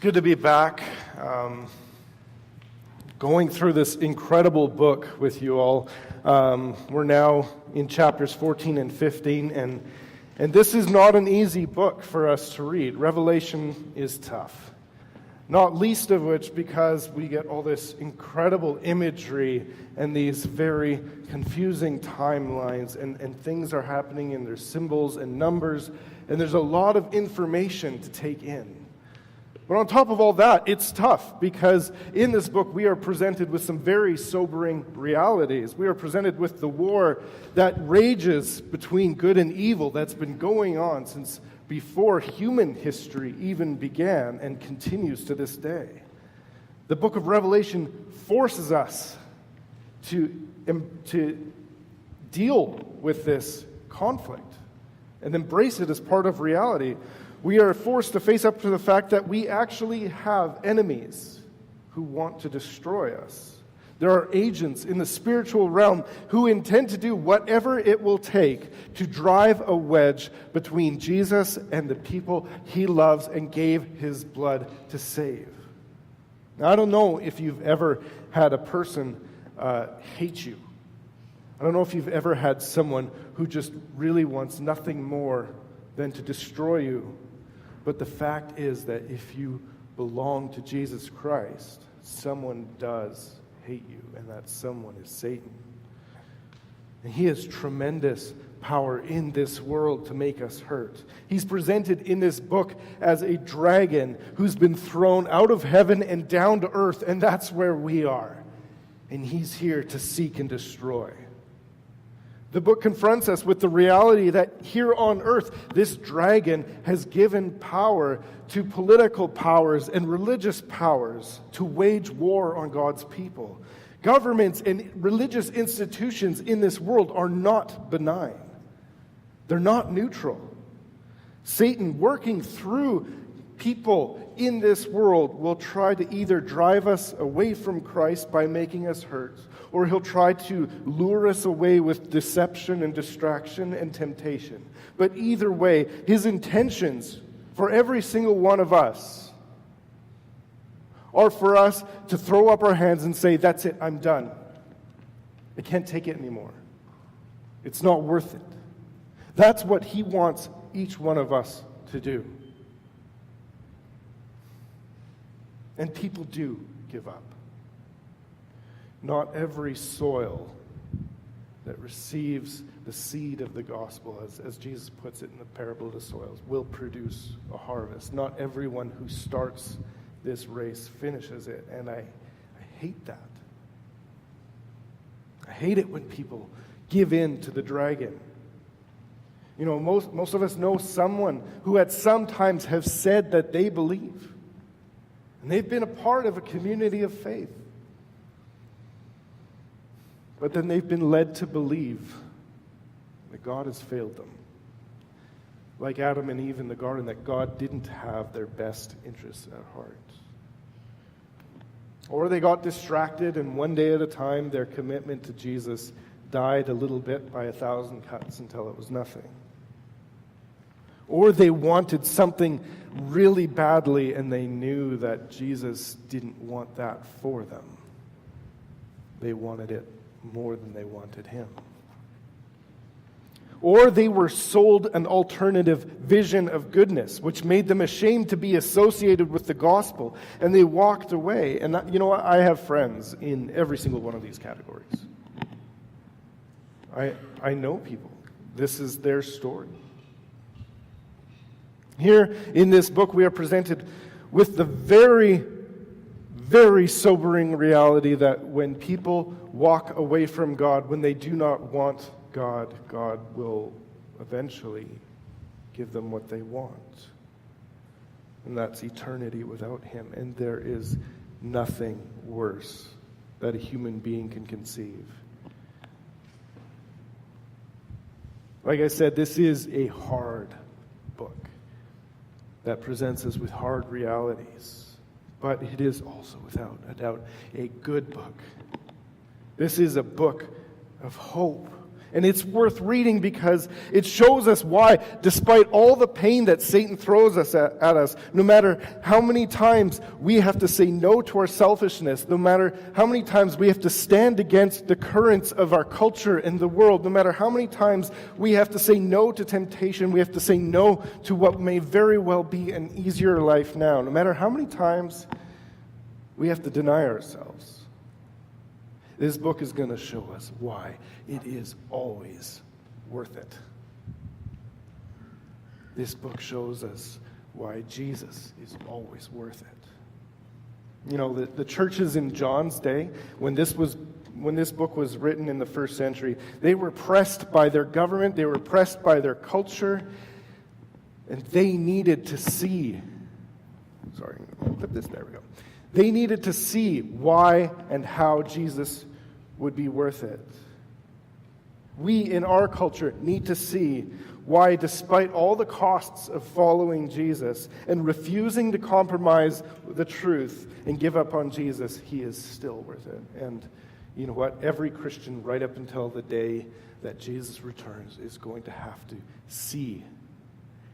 good to be back, going through this incredible book with you all. We're now in chapters 14 and 15, and this is not an easy book for us to read. Revelation is tough, not least of which because we get all this incredible imagery and these very confusing timelines, and things are happening, and there's symbols and numbers, and there's a lot of information to take in. But on top of all that, it's tough because in this book we are presented with some very sobering realities. We are presented with the war that rages between good and evil that's been going on since before human history even began and continues to this day. The book of Revelation forces us to deal with this conflict and embrace it as part of reality. We are forced to face up to the fact that we actually have enemies who want to destroy us. There are agents in the spiritual realm who intend to do whatever it will take to drive a wedge between Jesus and the people he loves and gave his blood to save. Now, I don't know if you've ever had a person hate you. I don't know if you've ever had someone who just really wants nothing more than to destroy you. But the fact is that if you belong to Jesus Christ, someone does hate you, and that someone is Satan. And he has tremendous power in this world to make us hurt. He's presented in this book as a dragon who's been thrown out of heaven and down to earth, and that's where we are. And he's here to seek and destroy. The book confronts us with the reality that here on earth, this dragon has given power to political powers and religious powers to wage war on God's people. Governments and religious institutions in this world are not benign. They're not neutral. Satan, working through people in this world, will try to either drive us away from Christ by making us hurt, or he'll try to lure us away with deception and distraction and temptation. But either way, his intentions for every single one of us are for us to throw up our hands and say, that's it, I'm done. I can't take it anymore. It's not worth it. That's what he wants each one of us to do. And people do give up. Not every soil that receives the seed of the gospel, as Jesus puts it in the parable of the soils, will produce a harvest. Not everyone who starts this race finishes it, and I hate that. I hate it when people give in to the dragon. You know, most of us know someone who at some times have said that they believe, and they've been a part of a community of faith. But then they've been led to believe that God has failed them. Like Adam and Eve in the garden, that God didn't have their best interests at heart. Or they got distracted, and one day at a time, their commitment to Jesus died a little bit by 1,000 cuts until it was nothing. Or they wanted something really badly, and they knew that Jesus didn't want that for them. They wanted it more than they wanted him. Or they were sold an alternative vision of goodness, which made them ashamed to be associated with the gospel, and they walked away. And you know what? I have friends in every single one of these categories. I know people. This is their story. Here in this book, we are presented with the very, very sobering reality that when people walk away from God, when they do not want God, God will eventually give them what they want. And that's eternity without him. And there is nothing worse that a human being can conceive. Like I said, this is a hard book that presents us with hard realities. But it is also, without a doubt, a good book. This is a book of hope And it's worth reading because it shows us why, despite all the pain that Satan throws us at us, no matter how many times we have to say no to our selfishness, no matter how many times we have to stand against the currents of our culture and the world, no matter how many times we have to say no to temptation, we have to say no to what may very well be an easier life now, no matter how many times we have to deny ourselves. This book is going to show us why it is always worth it. This book shows us why Jesus is always worth it. You know, the churches in John's day, when this book was written in the first century, they were pressed by their government, they were pressed by their culture, and they needed to see, They needed to see why and how Jesus would be worth it. We in our culture need to see why, despite all the costs of following Jesus and refusing to compromise the truth and give up on Jesus, he is still worth it. And you know what? Every Christian, right up until the day that Jesus returns, is going to have to see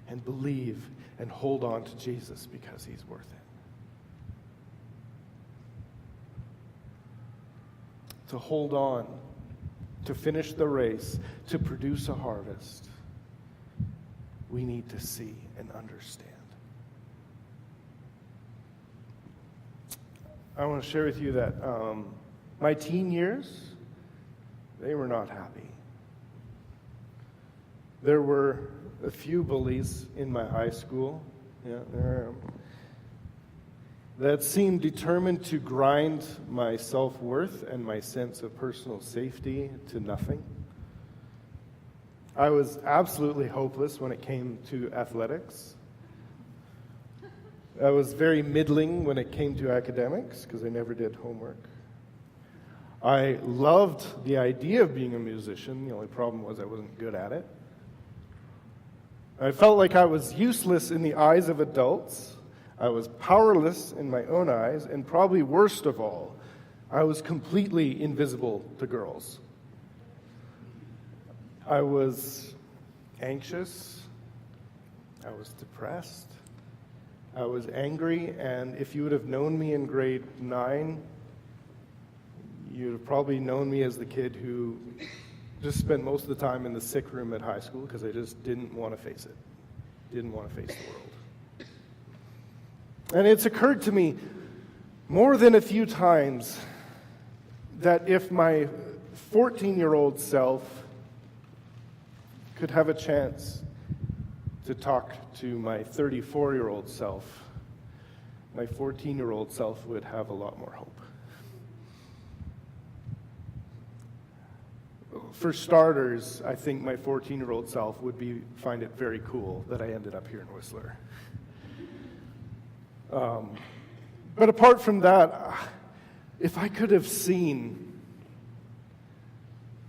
and believe and hold on to Jesus because he's worth it. To hold on, to finish the race, to produce a harvest, we need to see and understand. I want to share with you that my teen years, they were not happy. There were a few bullies in my high school. That seemed determined to grind my self-worth and my sense of personal safety to nothing. I was absolutely hopeless when it came to athletics. I was very middling when it came to academics because I never did homework. I loved the idea of being a musician. The only problem was I wasn't good at it. I felt like I was useless in the eyes of adults. I was powerless in my own eyes, and probably worst of all, I was completely invisible to girls. I was anxious, I was depressed, I was angry, and if you would have known me in grade 9, you'd have probably known me as the kid who just spent most of the time in the sick room at high school because I just didn't want to face it, didn't want to face the world. And it's occurred to me more than a few times that if my 14-year-old self could have a chance to talk to my 34-year-old self, my 14-year-old self would have a lot more hope. For starters, I think my 14-year-old self would find it very cool that I ended up here in Whistler. But apart from that, if I could have seen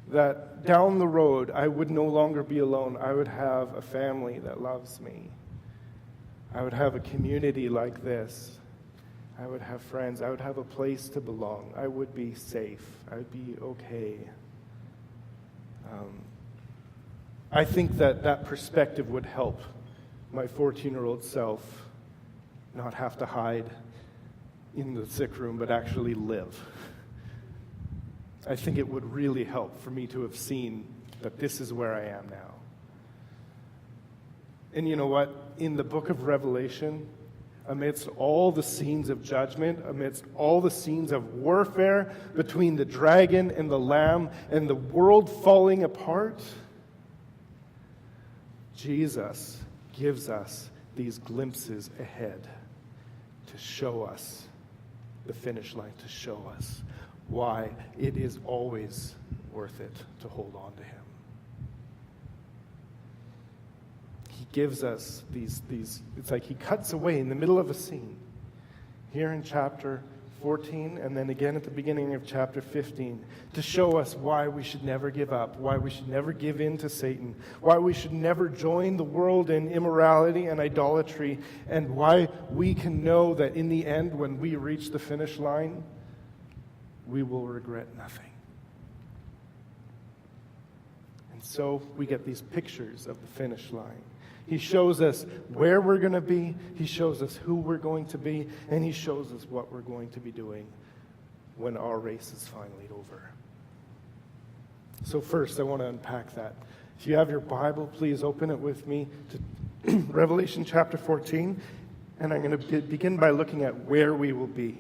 that down the road I would no longer be alone, I would have a family that loves me. I would have a community like this. I would have friends. I would have a place to belong. I would be safe. I would be okay. I think that perspective would help my 14-year-old self not have to hide in the sick room, but actually live. I think it would really help for me to have seen that this is where I am now. And you know what? In the book of Revelation, amidst all the scenes of judgment, amidst all the scenes of warfare between the dragon and the lamb and the world falling apart, Jesus gives us these glimpses ahead to show us the finish line, to show us why it is always worth it to hold on to him. He gives us these, it's like he cuts away in the middle of a scene. Here in chapter 14, and then again at the beginning of chapter 15, to show us why we should never give up, why we should never give in to Satan, why we should never join the world in immorality and idolatry, and why we can know that in the end, when we reach the finish line, we will regret nothing. And so we get these pictures of the finish line. He shows us where we're going to be, he shows us who we're going to be, and he shows us what we're going to be doing when our race is finally over. So first, I want to unpack that. If you have your Bible, please open it with me to Revelation chapter 14, and I'm going to begin by looking at where we will be.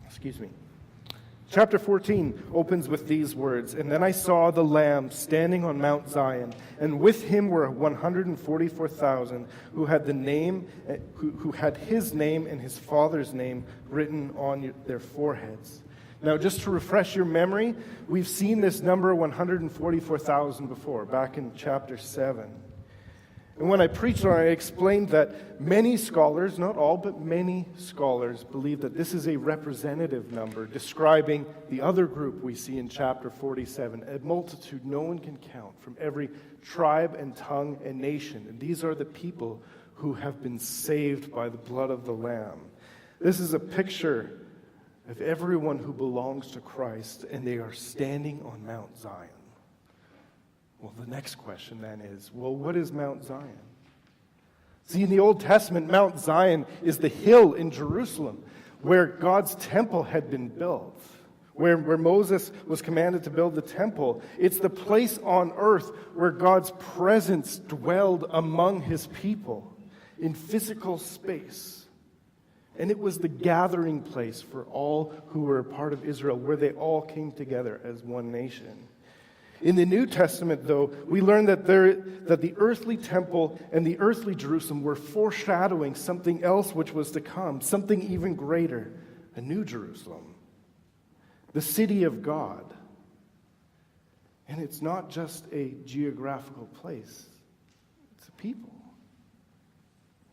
Excuse me. Chapter 14 opens with these words, "And then I saw the Lamb standing on Mount Zion, and with him were 144,000 who had his name and his Father's name written on their foreheads." Now, just to refresh your memory, we've seen this number 144,000 before, back in chapter 7. And when I preached on it, I explained that many scholars, not all, but many scholars, believe that this is a representative number describing the other group we see in chapter 47, a multitude no one can count from every tribe and tongue and nation. And these are the people who have been saved by the blood of the Lamb. This is a picture of everyone who belongs to Christ, and they are standing on Mount Zion. Well, the next question then is, what is Mount Zion? See, in the Old Testament, Mount Zion is the hill in Jerusalem where God's temple had been built, where Moses was commanded to build the temple. It's the place on earth where God's presence dwelled among his people in physical space. And it was the gathering place for all who were a part of Israel, where they all came together as one nation. In the New Testament, though, we learn that the earthly temple and the earthly Jerusalem were foreshadowing something else which was to come, something even greater, a new Jerusalem, the city of God. And it's not just a geographical place, it's a people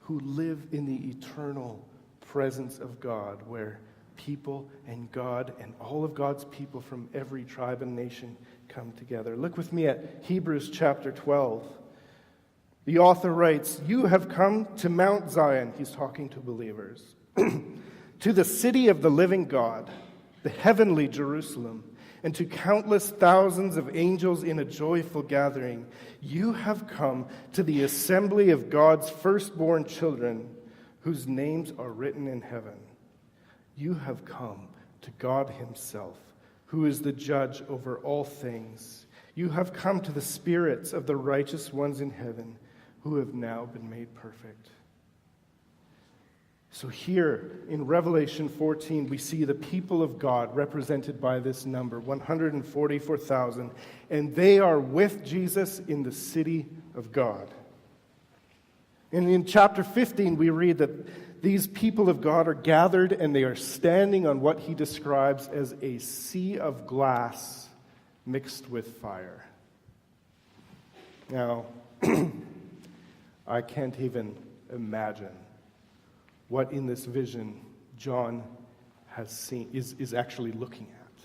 who live in the eternal presence of God, where people and God and all of God's people from every tribe and nation come together. Look with me at Hebrews chapter 12. The author writes, "You have come to Mount Zion," he's talking to believers, "to the city of the living God, the heavenly Jerusalem, and to countless thousands of angels in a joyful gathering. You have come to the assembly of God's firstborn children, whose names are written in heaven. You have come to God himself, who is the judge over all things. You have come to the spirits of the righteous ones in heaven, who have now been made perfect." So here in Revelation 14, we see the people of God represented by this number, 144,000, and they are with Jesus in the city of God. And in chapter 15, we read that these people of God are gathered and they are standing on what he describes as a sea of glass mixed with fire. Now, I can't even imagine what in this vision John has seen, is actually looking at.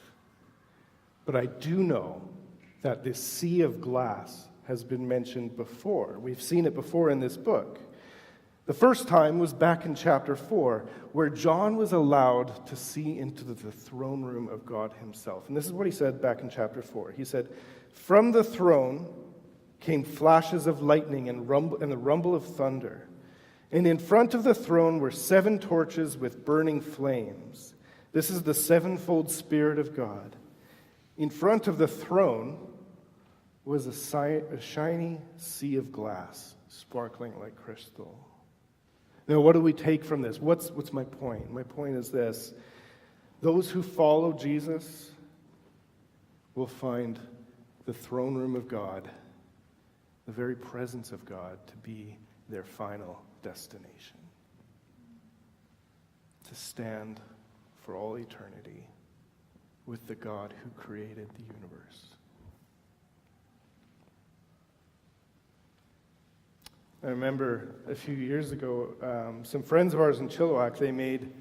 But I do know that this sea of glass has been mentioned before. We've seen it before in this book. The first time was back in chapter 4, where John was allowed to see into the throne room of God himself. And this is what he said back in chapter 4. He said, "From the throne came flashes of lightning and the rumble of thunder. And in front of the throne were 7 torches with burning flames. This is the sevenfold Spirit of God. In front of the throne was a shiny sea of glass, sparkling like crystal." Now, what do we take from this? What's my point? My point is this. Those who follow Jesus will find the throne room of God, the very presence of God, to be their final destination. To stand for all eternity with the God who created the universe. I remember a few years ago, some friends of ours in Chilliwack, they made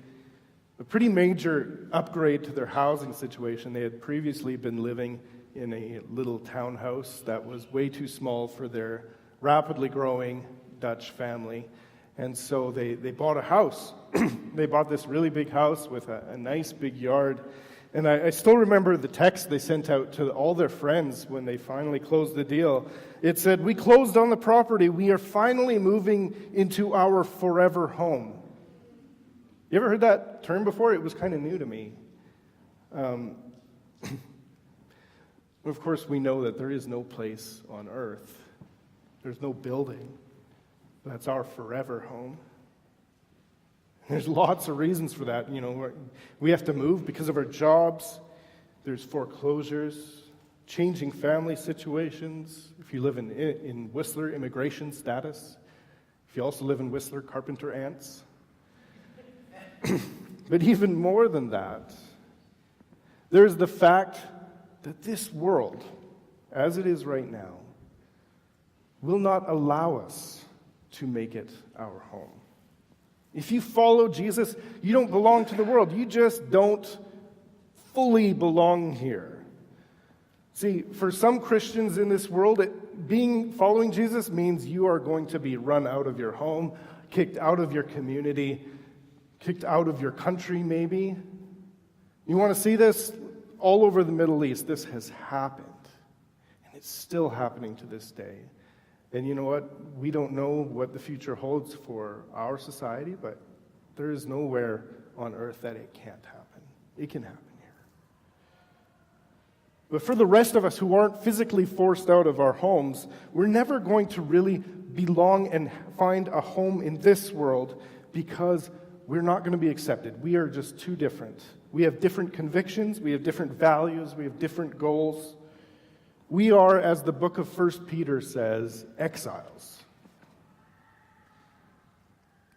a pretty major upgrade to their housing situation. They had previously been living in a little townhouse that was way too small for their rapidly growing Dutch family. And so they bought a house. They bought this really big house with a nice big yard. And I still remember the text they sent out to all their friends when they finally closed the deal. It said, "We closed on the property. We are finally moving into our forever home." You ever heard that term before? It was kind of new to me. Of course, we know that there is no place on earth. There's no building. That's our forever home. There's lots of reasons for that. We have to move because of our jobs. There's foreclosures, changing family situations. If you live in Whistler, immigration status. If you also live in Whistler, carpenter ants. But even more than that, there's the fact that this world, as it is right now, will not allow us to make it our home. If you follow Jesus, you don't belong to the world. You just don't fully belong here. See, for some Christians in this world, following Jesus means you are going to be run out of your home, kicked out of your community, kicked out of your country maybe. You want to see this? All over the Middle East, this has happened. And it's still happening to this day. And you know what? We don't know what the future holds for our society, but there is nowhere on earth that it can't happen. It can happen here. But for the rest of us who aren't physically forced out of our homes, we're never going to really belong and find a home in this world because we're not going to be accepted. We are just too different. We have different convictions, we have different values, we have different goals. We are, as the book of 1 Peter says, exiles.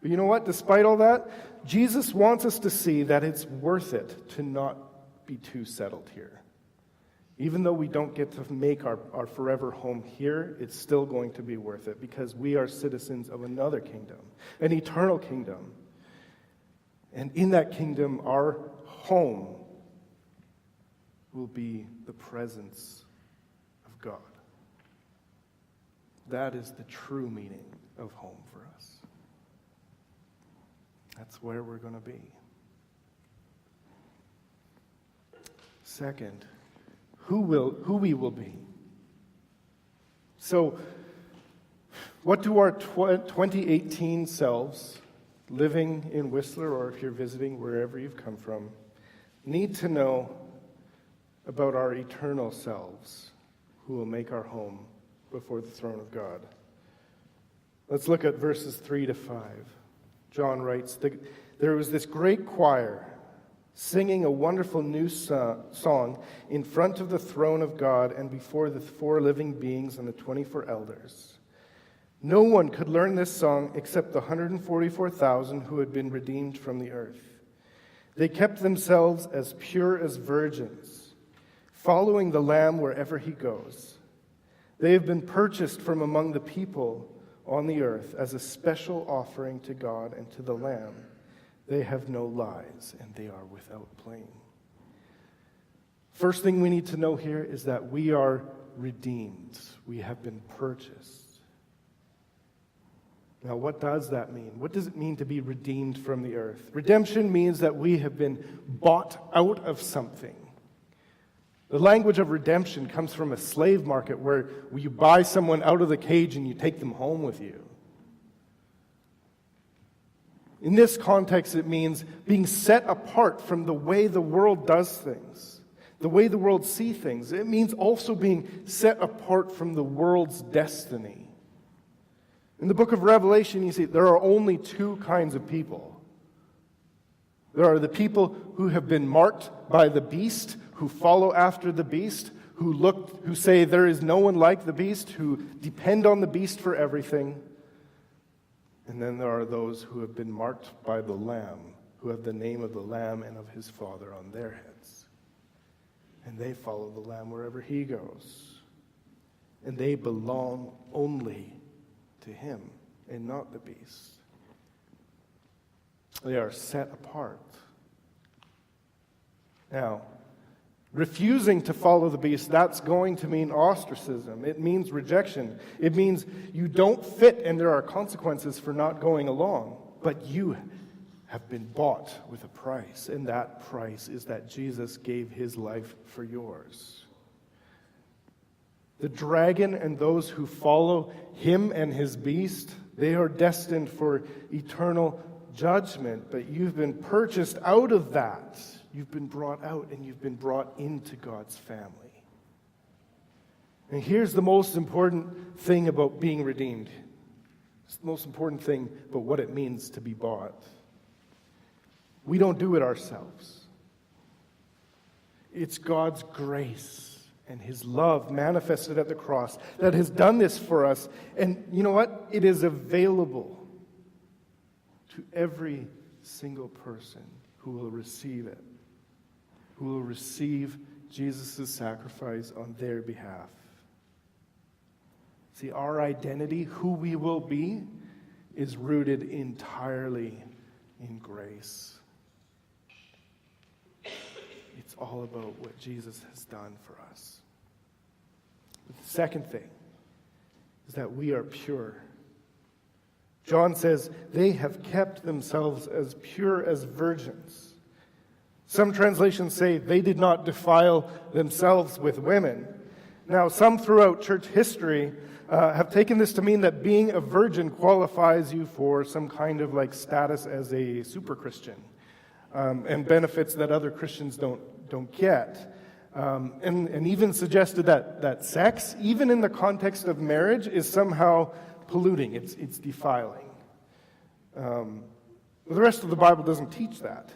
But you know what? Despite all that, Jesus wants us to see that it's worth it to not be too settled here. Even though we don't get to make our forever home here, it's still going to be worth it because we are citizens of another kingdom, an eternal kingdom. And in that kingdom, our home will be the presence of God. That is the true meaning of home for us. That's where we're going to be. Second, who we will be. So, what do our 2018 selves living in Whistler, or if you're visiting wherever you've come from, need to know about our eternal selves who will make our home before the throne of God? Let's look at verses 3 to 5. John writes, "There was this great choir singing a wonderful new song in front of the throne of God and before the 4 living beings and the 24 elders. No one could learn this song except the 144,000 who had been redeemed from the earth. They kept themselves as pure as virgins, following the Lamb wherever he goes. They have been purchased from among the people on the earth as a special offering to God and to the Lamb. They have no lies, and they are without blame." First thing we need to know here is that we are redeemed. We have been purchased. Now, what does that mean? What does it mean to be redeemed from the earth? Redemption means that we have been bought out of something. The language of redemption comes from a slave market where you buy someone out of the cage and you take them home with you. In this context, it means being set apart from the way the world does things, the way the world sees things. It means also being set apart from the world's destiny. In the book of Revelation, you see, there are only 2 kinds of people. There are the people who have been marked by the beast, who follow after the beast, who say there is no one like the beast, who depend on the beast for everything. And then there are those who have been marked by the Lamb, who have the name of the Lamb and of his Father on their heads. And they follow the Lamb wherever he goes. And they belong only to him and not the beast. They are set apart. Now, refusing to follow the beast, that's going to mean ostracism. It means rejection. It means you don't fit and there are consequences for not going along. But you have been bought with a price, and that price is that Jesus gave his life for yours. The dragon and those who follow him and his beast, they are destined for eternal judgment, but you've been purchased out of that. You've been brought out and you've been brought into God's family. And here's the most important thing about being redeemed. It's the most important thing about what it means to be bought. We don't do it ourselves. It's God's grace and his love manifested at the cross that has done this for us. And you know what? It is available to every single person who will receive it, who will receive Jesus' sacrifice on their behalf. See, our identity, who we will be, is rooted entirely in grace. It's all about what Jesus has done for us. But the second thing is that we are pure. John says, they have kept themselves as pure as virgins. Some translations say they did not defile themselves with women. Now, some throughout church history have taken this to mean that being a virgin qualifies you for some kind of like status as a super Christian. And benefits that other Christians don't get. And even suggested that sex, even in the context of marriage, is somehow polluting. It's defiling. The rest of the Bible doesn't teach that.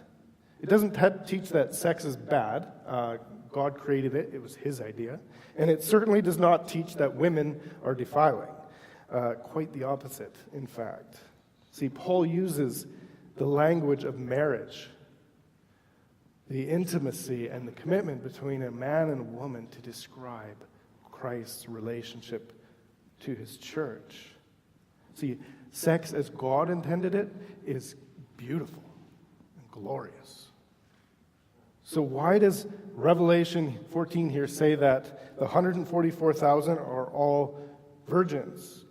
It doesn't teach that sex is bad. God created it. It was his idea. And it certainly does not teach that women are defiling. Quite the opposite, in fact. See, Paul uses the language of marriage, the intimacy and the commitment between a man and a woman, to describe Christ's relationship to his church. See, sex as God intended it is beautiful and glorious. So why does Revelation 14 here say that the 144,000 are all virgins?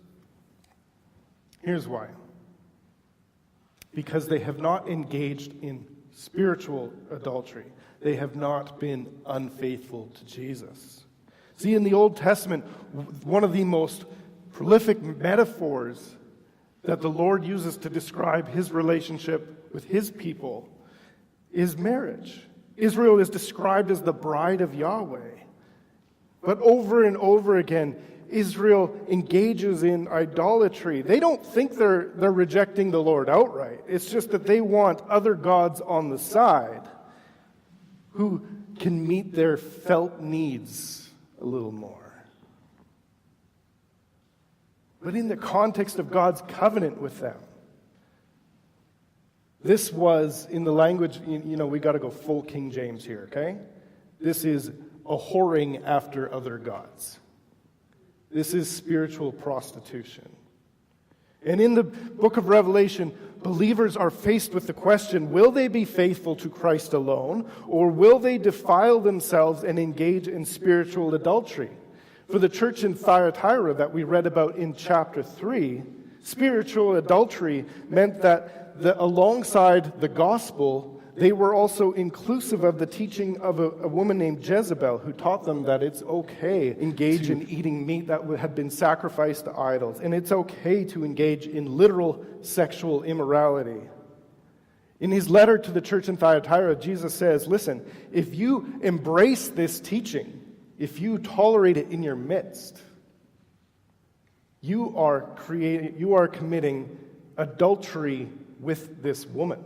Here's why. Because they have not engaged in spiritual adultery. They have not been unfaithful to Jesus. See, in the Old Testament, one of the most prolific metaphors that the Lord uses to describe his relationship with his people is marriage. Israel is described as the bride of Yahweh. But over and over again, Israel engages in idolatry. They don't think they're rejecting the Lord outright. It's just that they want other gods on the side who can meet their felt needs a little more. But in the context of God's covenant with them, this was, in the language, we got to go full King James here, okay? This is a whoring after other gods. This is spiritual prostitution. And in the book of Revelation, believers are faced with the question, will they be faithful to Christ alone, or will they defile themselves and engage in spiritual adultery? For the church in Thyatira that we read about in chapter 3, spiritual adultery meant that alongside the gospel, they were also inclusive of the teaching of a woman named Jezebel, who taught them that it's okay to engage in eating meat that had been sacrificed to idols, and it's okay to engage in literal sexual immorality. In his letter to the church in Thyatira, Jesus says, listen, if you embrace this teaching, if you tolerate it in your midst, you are committing adultery with this woman.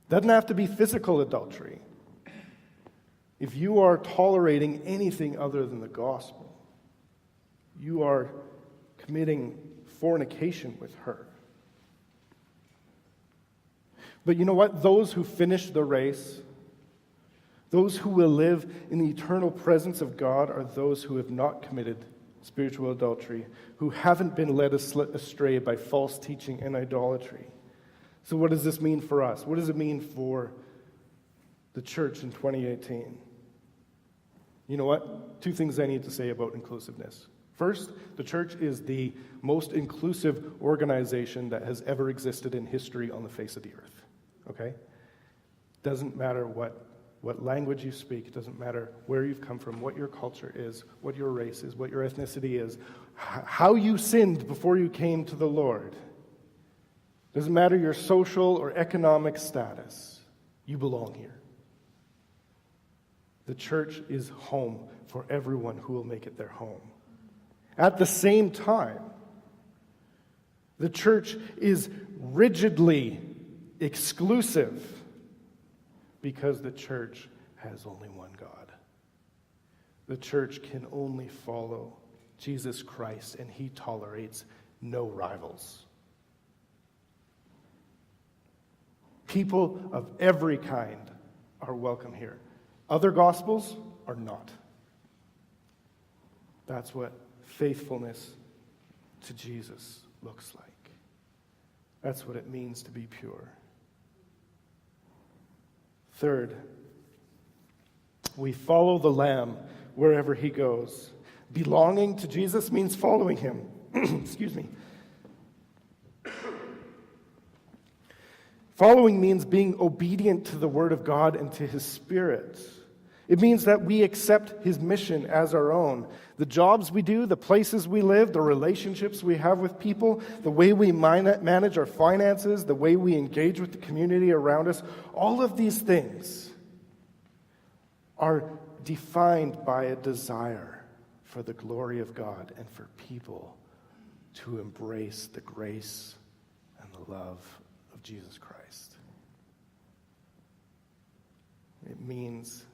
Doesn't have to be physical adultery. If you are tolerating anything other than the gospel, you are committing fornication with her. But you know what? Those who finish the race, those who will live in the eternal presence of God, are those who have not committed spiritual adultery, who haven't been led astray by false teaching and idolatry. So what does this mean for us? What does it mean for the church in 2018? You know what? Two things I need to say about inclusiveness. First, the church is the most inclusive organization that has ever existed in history on the face of the earth. Okay? Doesn't matter what language you speak, it doesn't matter where you've come from, what your culture is, what your race is, what your ethnicity is, how you sinned before you came to the Lord. Doesn't matter your social or economic status. You belong here. The church is home for everyone who will make it their home. At the same time, the church is rigidly exclusive because the church has only one God. The church can only follow Jesus Christ, and he tolerates no rivals. People of every kind are welcome here. Other gospels are not. That's what faithfulness to Jesus looks like. That's what it means to be pure. Third, we follow the Lamb wherever he goes. Belonging to Jesus means following him. Excuse me. Following means being obedient to the Word of God and to His Spirit. It means that we accept His mission as our own. The jobs we do, the places we live, the relationships we have with people, the way we manage our finances, the way we engage with the community around us, all of these things are defined by a desire for the glory of God and for people to embrace the grace and the love of Jesus Christ. It means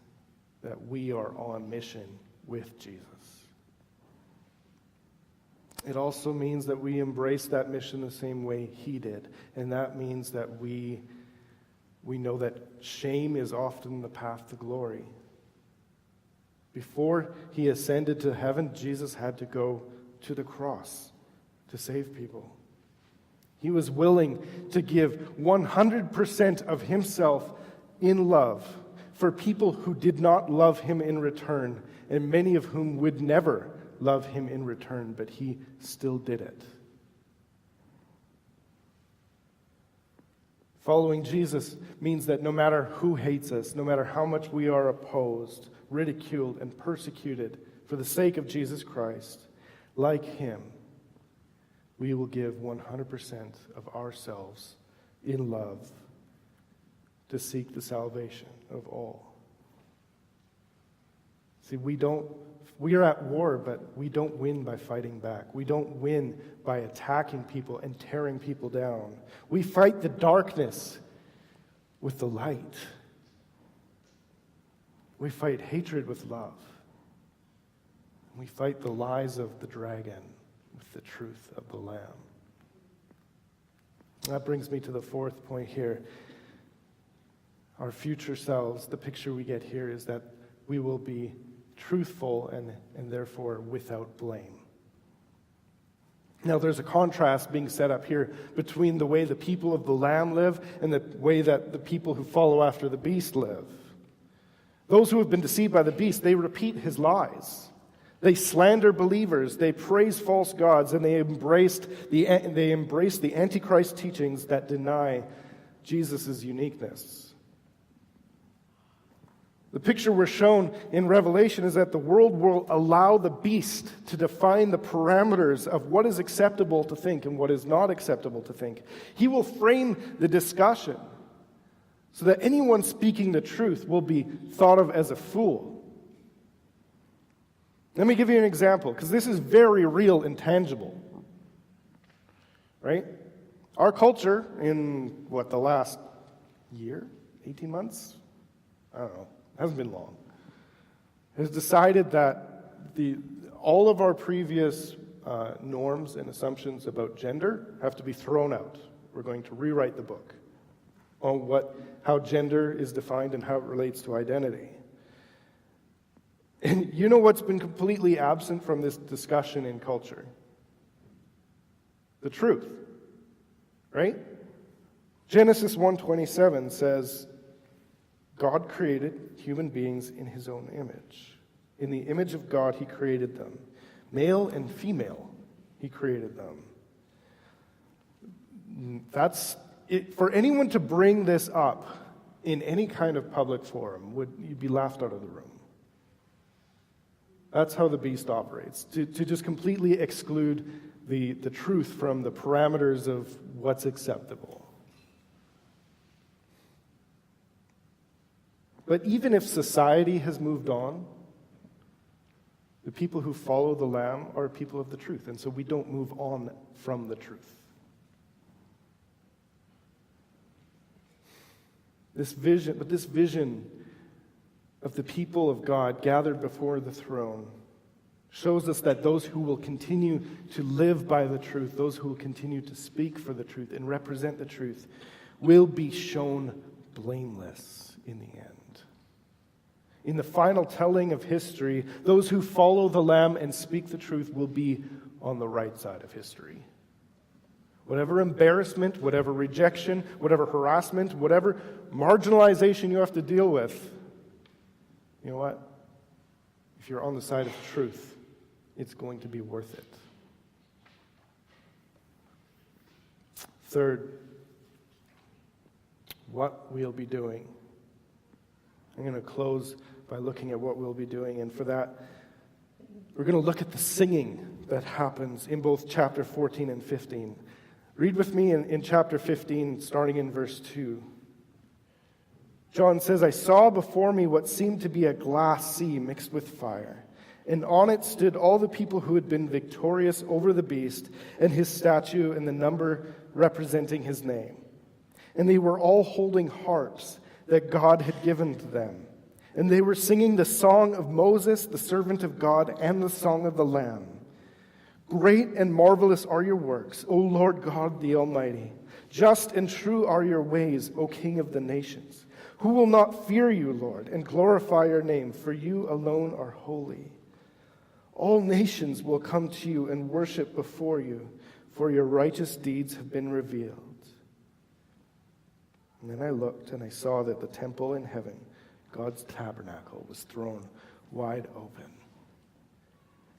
that we are on mission with Jesus. It also means that we embrace that mission the same way he did. And that means that we know that shame is often the path to glory. Before he ascended to heaven, Jesus had to go to the cross to save people. He was willing to give 100% of himself in love for people who did not love him in return, and many of whom would never love him in return, but he still did it. Following Jesus means that no matter who hates us, no matter how much we are opposed, ridiculed, and persecuted for the sake of Jesus Christ, like him, we will give 100% of ourselves in love to seek the salvation of all. See, we are at war, but we don't win by fighting back. We don't win by attacking people and tearing people down. We fight the darkness with the light. We fight hatred with love. We fight the lies of the dragon with the truth of the Lamb. That brings me to the fourth point here. Our future selves, the picture we get here is that we will be truthful and therefore without blame. Now there's a contrast being set up here between the way the people of the Lamb live and the way that the people who follow after the beast live. Those who have been deceived by the beast, they repeat his lies. They slander believers, they praise false gods, and they embrace the Antichrist teachings that deny Jesus' uniqueness. The picture we're shown in Revelation is that the world will allow the beast to define the parameters of what is acceptable to think and what is not acceptable to think. He will frame the discussion so that anyone speaking the truth will be thought of as a fool. Let me give you an example, because this is very real and tangible. Right? Our culture in, the last year, 18 months? I don't know. Hasn't been long, has decided that all of our previous norms and assumptions about gender have to be thrown out. We're going to rewrite the book on how gender is defined and how it relates to identity. And you know what's been completely absent from this discussion in culture? The truth, right? Genesis 1:27 says, God created human beings in his own image. In the image of God, he created them. Male and female, he created them. That's it. For anyone to bring this up in any kind of public forum, you'd be laughed out of the room. That's how the beast operates, to just completely exclude the truth from the parameters of what's acceptable. But even if society has moved on, the people who follow the Lamb are people of the truth, and so we don't move on from the truth. This vision of the people of God gathered before the throne shows us that those who will continue to live by the truth, those who will continue to speak for the truth and represent the truth, will be shown blameless in the end. In the final telling of history, those who follow the Lamb and speak the truth will be on the right side of history. Whatever embarrassment, whatever rejection, whatever harassment, whatever marginalization you have to deal with, you know what? If you're on the side of truth, it's going to be worth it. Third, what we'll be doing. I'm going to close by looking at what we'll be doing, and for that, we're going to look at the singing that happens in both chapter 14 and 15. Read with me in chapter 15, starting in verse 2. John says, "I saw before me what seemed to be a glass sea mixed with fire, and on it stood all the people who had been victorious over the beast and his statue and the number representing his name. And they were all holding harps that God had given to them. And they were singing the song of Moses, the servant of God, and the song of the Lamb. Great and marvelous are your works, O Lord God the Almighty. Just and true are your ways, O King of the nations. Who will not fear you, Lord, and glorify your name? For you alone are holy. All nations will come to you and worship before you, for your righteous deeds have been revealed." And then I looked, and I saw that the temple in heaven, God's tabernacle, was thrown wide open.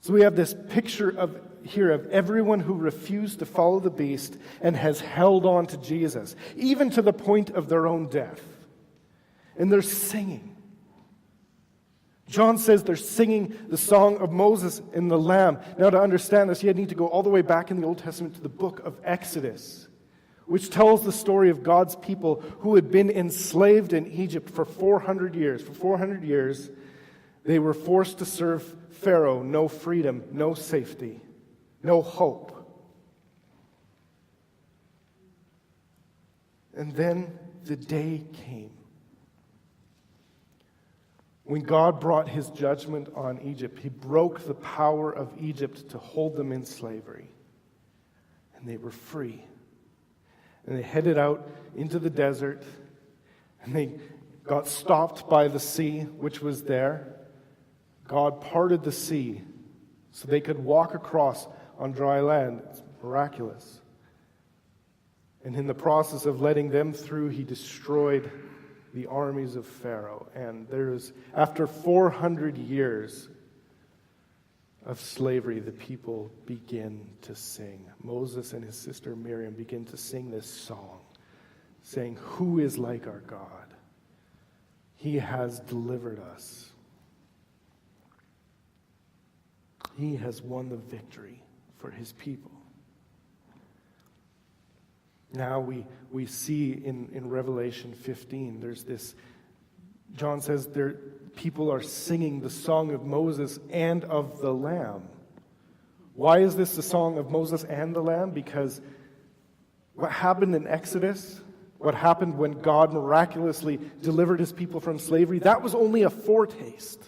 So we have this picture of everyone who refused to follow the beast and has held on to Jesus, even to the point of their own death. And they're singing. John says they're singing the song of Moses and the Lamb. Now, to understand this, you need to go all the way back in the Old Testament to the book of Exodus, which tells the story of God's people who had been enslaved in Egypt for 400 years. For 400 years, they were forced to serve Pharaoh. No freedom, no safety, no hope. And then the day came when God brought his judgment on Egypt. He broke the power of Egypt to hold them in slavery. And they were free. And they headed out into the desert, and they got stopped by the sea, which was there. God parted the sea so they could walk across on dry land. It's miraculous. And in the process of letting them through, he destroyed the armies of Pharaoh. And after 400 years of slavery, the people begin to sing. Moses and his sister Miriam begin to sing this song, saying, "Who is like our God? He has delivered us. He has won the victory for his people." Now we see in Revelation 15, there's this, John says people are singing the song of Moses and of the Lamb. Why is this the song of Moses and the Lamb? Because what happened in Exodus, what happened when God miraculously delivered his people from slavery, that was only a foretaste.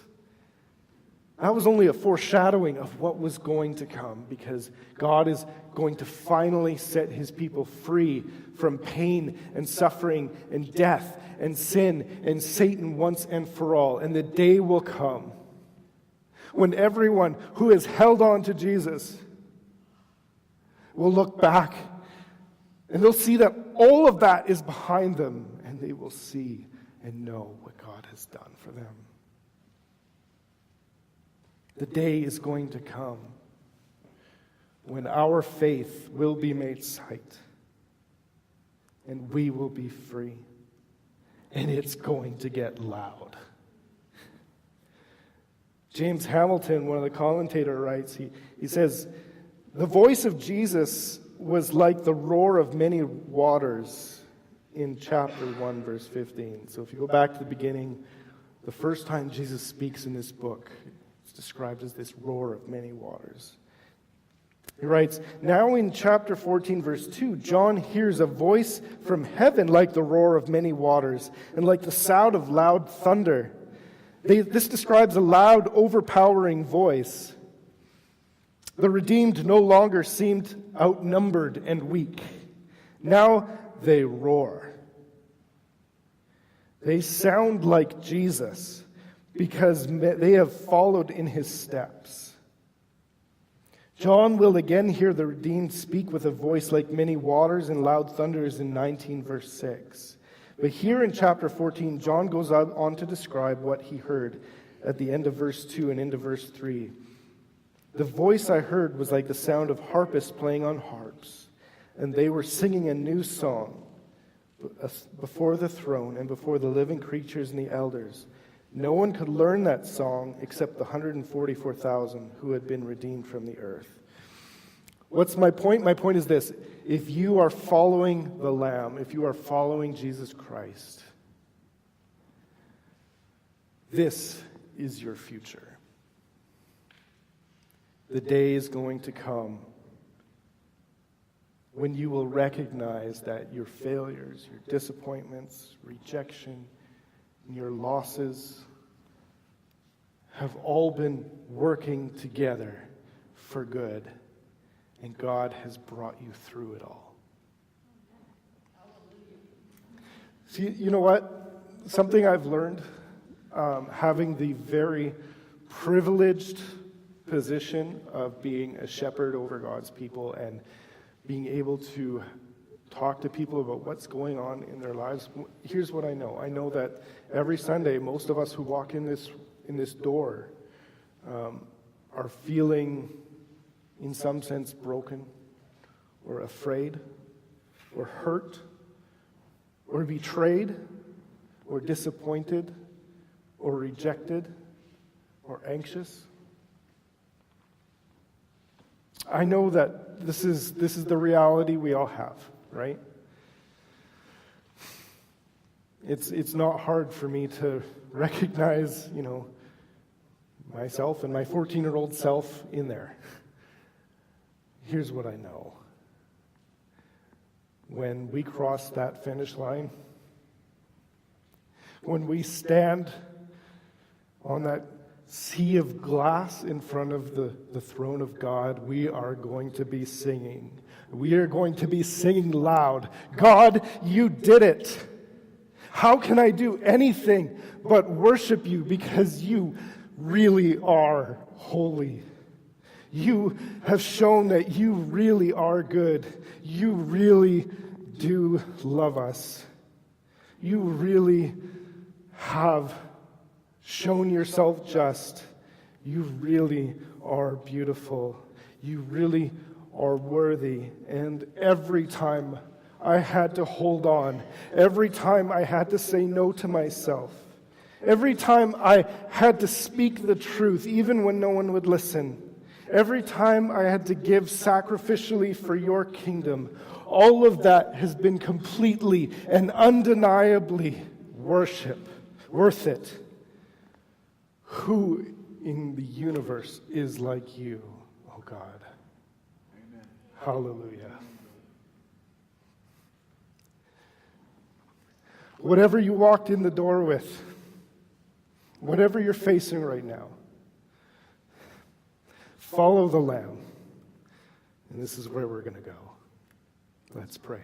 That was only a foreshadowing of what was going to come, because God is going to finally set his people free from pain and suffering and death and sin and Satan once and for all. And the day will come when everyone who has held on to Jesus will look back and they'll see that all of that is behind them, and they will see and know what God has done for them. The day is going to come when our faith will be made sight and we will be free. And it's going to get loud. James Hamilton, one of the commentators, writes, he says, the voice of Jesus was like the roar of many waters in chapter 1, verse 15. So if you go back to the beginning, the first time Jesus speaks in this book, it's described as this roar of many waters. He writes, now in chapter 14, verse 2, John hears a voice from heaven like the roar of many waters and like the sound of loud thunder. This describes a loud, overpowering voice. The redeemed no longer seemed outnumbered and weak. Now they roar. They sound like Jesus because they have followed in his steps. John will again hear the redeemed speak with a voice like many waters and loud thunders in 19 verse 6. But here in chapter 14, John goes on to describe what he heard at the end of verse 2 and into verse 3. The voice I heard was like the sound of harpists playing on harps, and they were singing a new song before the throne and before the living creatures and the elders. No one could learn that song except the 144,000 who had been redeemed from the earth. What's my point? My point is this. If you are following the Lamb, if you are following Jesus Christ, this is your future. The day is going to come when you will recognize that your failures, your disappointments, rejection, and your losses have all been working together for good, and God has brought you through it all. See, you know what? Something I've learned, having the very privileged position of being a shepherd over God's people and being able to talk to people about what's going on in their lives. Here's what I know. I know that every Sunday, most of us who walk in this door are feeling, in some sense, broken or afraid or hurt or betrayed or disappointed or rejected or anxious. I know that this is the reality we all have, right? It's not hard for me to recognize, myself and my 14-year-old self in there. Here's what I know. When we cross that finish line, when we stand on that sea of glass in front of the throne of God, we are going to be singing. We are going to be singing loud. God, you did it. How can I do anything but worship you because you really are holy? You have shown that you really are good. You really do love us. You really have shown yourself just. You really are beautiful. You really are worthy. And every time I had to hold on, every time I had to say no to myself, every time I had to speak the truth, even when no one would listen, every time I had to give sacrificially for your kingdom, all of that has been completely and undeniably worth it. Who in the universe is like you, oh God? Amen. Hallelujah. Whatever you walked in the door with, whatever you're facing right now, follow the Lamb. And this is where we're going to go. Let's pray.